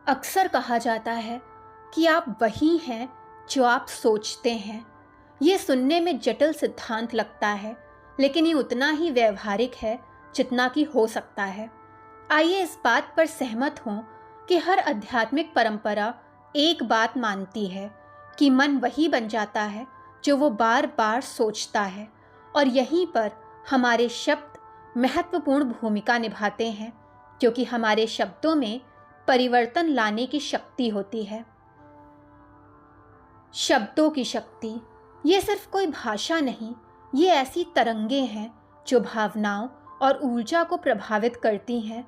अक्सर कहा जाता है कि आप वही हैं जो आप सोचते हैं। ये सुनने में जटिल सिद्धांत लगता है, लेकिन ये उतना ही व्यवहारिक है जितना कि हो सकता है। आइए इस बात पर सहमत हों कि हर आध्यात्मिक परंपरा एक बात मानती है कि मन वही बन जाता है जो वो बार बार सोचता है, और यहीं पर हमारे शब्द महत्वपूर्ण भूमिका निभाते हैं, क्योंकि हमारे शब्दों में परिवर्तन लाने की शक्ति होती है। शब्दों की शक्ति ये सिर्फ कोई भाषा नहीं, ये ऐसी तरंगे हैं जो भावनाओं और ऊर्जा को प्रभावित करती हैं।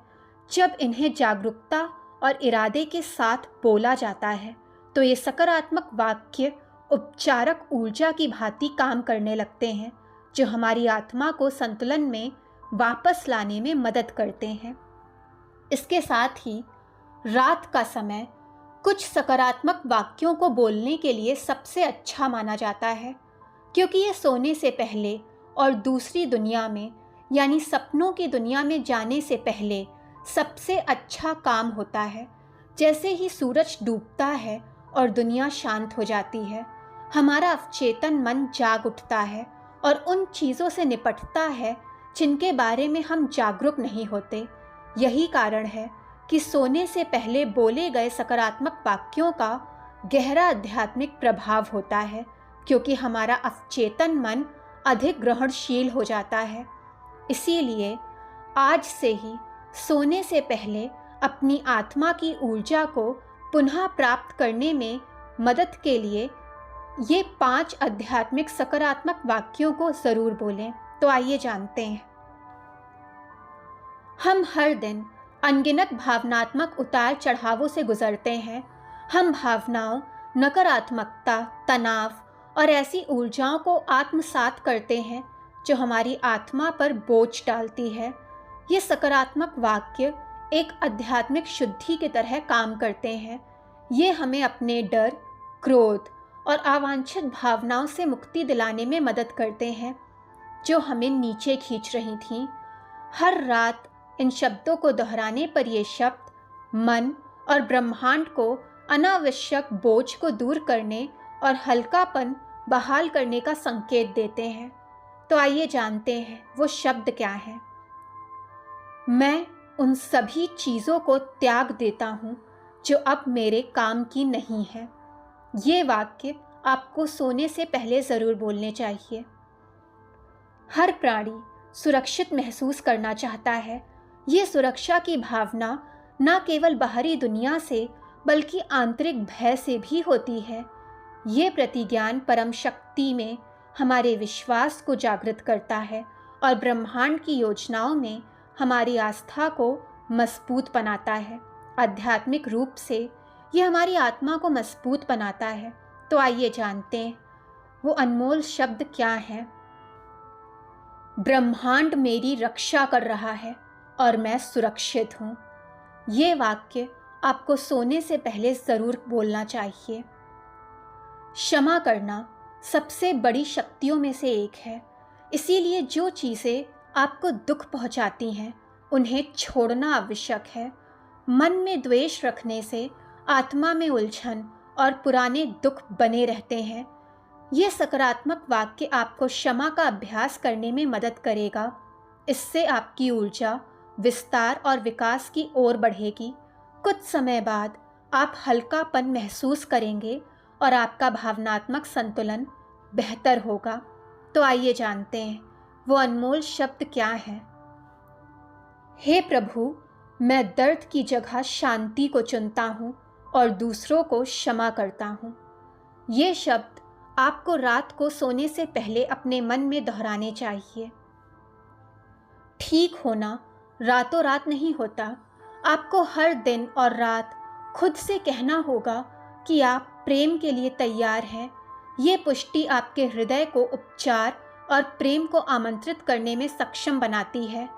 जब इन्हें जागरूकता और इरादे के साथ बोला जाता है तो ये सकारात्मक वाक्य उपचारक ऊर्जा की भांति काम करने लगते हैं, जो हमारी आत्मा को संतुलन में वापस लाने में मदद करते हैं। इसके साथ ही रात का समय कुछ सकारात्मक वाक्यों को बोलने के लिए सबसे अच्छा माना जाता है, क्योंकि ये सोने से पहले और दूसरी दुनिया में यानी सपनों की दुनिया में जाने से पहले सबसे अच्छा काम होता है। जैसे ही सूरज डूबता है और दुनिया शांत हो जाती है, हमारा अवचेतन मन जाग उठता है और उन चीज़ों से निपटता है जिनके बारे में हम जागरूक नहीं होते। यही कारण है कि सोने से पहले बोले गए सकारात्मक वाक्यों का गहरा आध्यात्मिक प्रभाव होता है, क्योंकि हमारा अवचेतन मन अधिक ग्रहणशील हो जाता है। इसीलिए आज से ही सोने से पहले अपनी आत्मा की ऊर्जा को पुनः प्राप्त करने में मदद के लिए ये 5 आध्यात्मिक सकारात्मक वाक्यों को ज़रूर बोलें। तो आइए जानते हैं। हम हर दिन अनगिनत भावनात्मक उतार चढ़ावों से गुजरते हैं। हम भावनाओं, नकारात्मकता, तनाव और ऐसी ऊर्जाओं को आत्मसात करते हैं जो हमारी आत्मा पर बोझ डालती है। ये सकारात्मक वाक्य एक आध्यात्मिक शुद्धि की तरह काम करते हैं। ये हमें अपने डर, क्रोध और अवांछित भावनाओं से मुक्ति दिलाने में मदद करते हैं जो हमें नीचे खींच रही थीं। हर रात इन शब्दों को दोहराने पर ये शब्द मन और ब्रह्मांड को अनावश्यक बोझ को दूर करने और हल्कापन बहाल करने का संकेत देते हैं। तो आइए जानते हैं वो शब्द क्या है। मैं उन सभी चीज़ों को त्याग देता हूँ जो अब मेरे काम की नहीं है। ये वाक्य आपको सोने से पहले ज़रूर बोलने चाहिए। हर प्राणी सुरक्षित महसूस करना चाहता है। ये सुरक्षा की भावना न केवल बाहरी दुनिया से बल्कि आंतरिक भय से भी होती है। ये प्रतिज्ञान परम शक्ति में हमारे विश्वास को जागृत करता है और ब्रह्मांड की योजनाओं में हमारी आस्था को मजबूत बनाता है। आध्यात्मिक रूप से ये हमारी आत्मा को मजबूत बनाता है। तो आइए जानते हैं वो अनमोल शब्द क्या है। ब्रह्मांड मेरी रक्षा कर रहा है और मैं सुरक्षित हूँ। ये वाक्य आपको सोने से पहले ज़रूर बोलना चाहिए। क्षमा करना सबसे बड़ी शक्तियों में से एक है। इसीलिए जो चीज़ें आपको दुख पहुँचाती हैं उन्हें छोड़ना आवश्यक है। मन में द्वेष रखने से आत्मा में उलझन और पुराने दुख बने रहते हैं। ये सकारात्मक वाक्य आपको क्षमा का अभ्यास करने में मदद करेगा। इससे आपकी ऊर्जा विस्तार और विकास की ओर बढ़ेगी। कुछ समय बाद आप हल्कापन महसूस करेंगे और आपका भावनात्मक संतुलन बेहतर होगा। तो आइए जानते हैं वो अनमोल शब्द क्या है। हे प्रभु, मैं दर्द की जगह शांति को चुनता हूँ और दूसरों को क्षमा करता हूँ। ये शब्द आपको रात को सोने से पहले अपने मन में दोहराने चाहिए। ठीक होना रातों रात नहीं होता। आपको हर दिन और रात खुद से कहना होगा कि आप प्रेम के लिए तैयार हैं। ये पुष्टि आपके हृदय को उपचार और प्रेम को आमंत्रित करने में सक्षम बनाती है।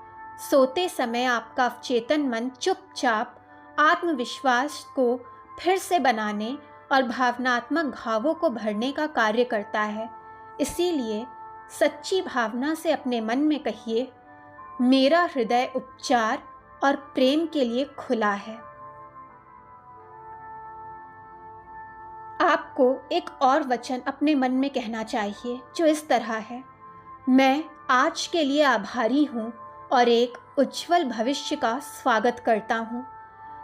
सोते समय आपका अवचेतन मन चुपचाप आत्मविश्वास को फिर से बनाने और भावनात्मक घावों को भरने का कार्य करता है। इसीलिए सच्ची भावना से अपने मन में कहिए, मेरा हृदय उपचार और प्रेम के लिए खुला है। आपको एक और वचन अपने मन में कहना चाहिए जो इस तरह है, मैं आज के लिए आभारी हूँ और एक उज्जवल भविष्य का स्वागत करता हूँ।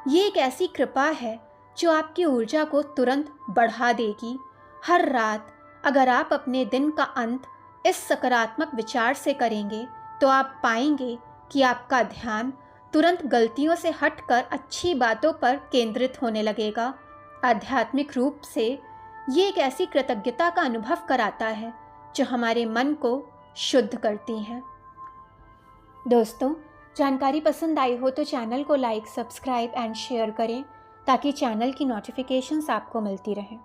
ये एक ऐसी कृपा है जो आपकी ऊर्जा को तुरंत बढ़ा देगी। हर रात अगर आप अपने दिन का अंत इस सकारात्मक विचार से करेंगे तो आप पाएंगे कि आपका ध्यान तुरंत गलतियों से हटकर अच्छी बातों पर केंद्रित होने लगेगा। आध्यात्मिक रूप से ये एक ऐसी कृतज्ञता का अनुभव कराता है जो हमारे मन को शुद्ध करती है। दोस्तों, जानकारी पसंद आई हो तो चैनल को लाइक, सब्सक्राइब एंड शेयर करें ताकि चैनल की नोटिफिकेशंस आपको मिलती रहें।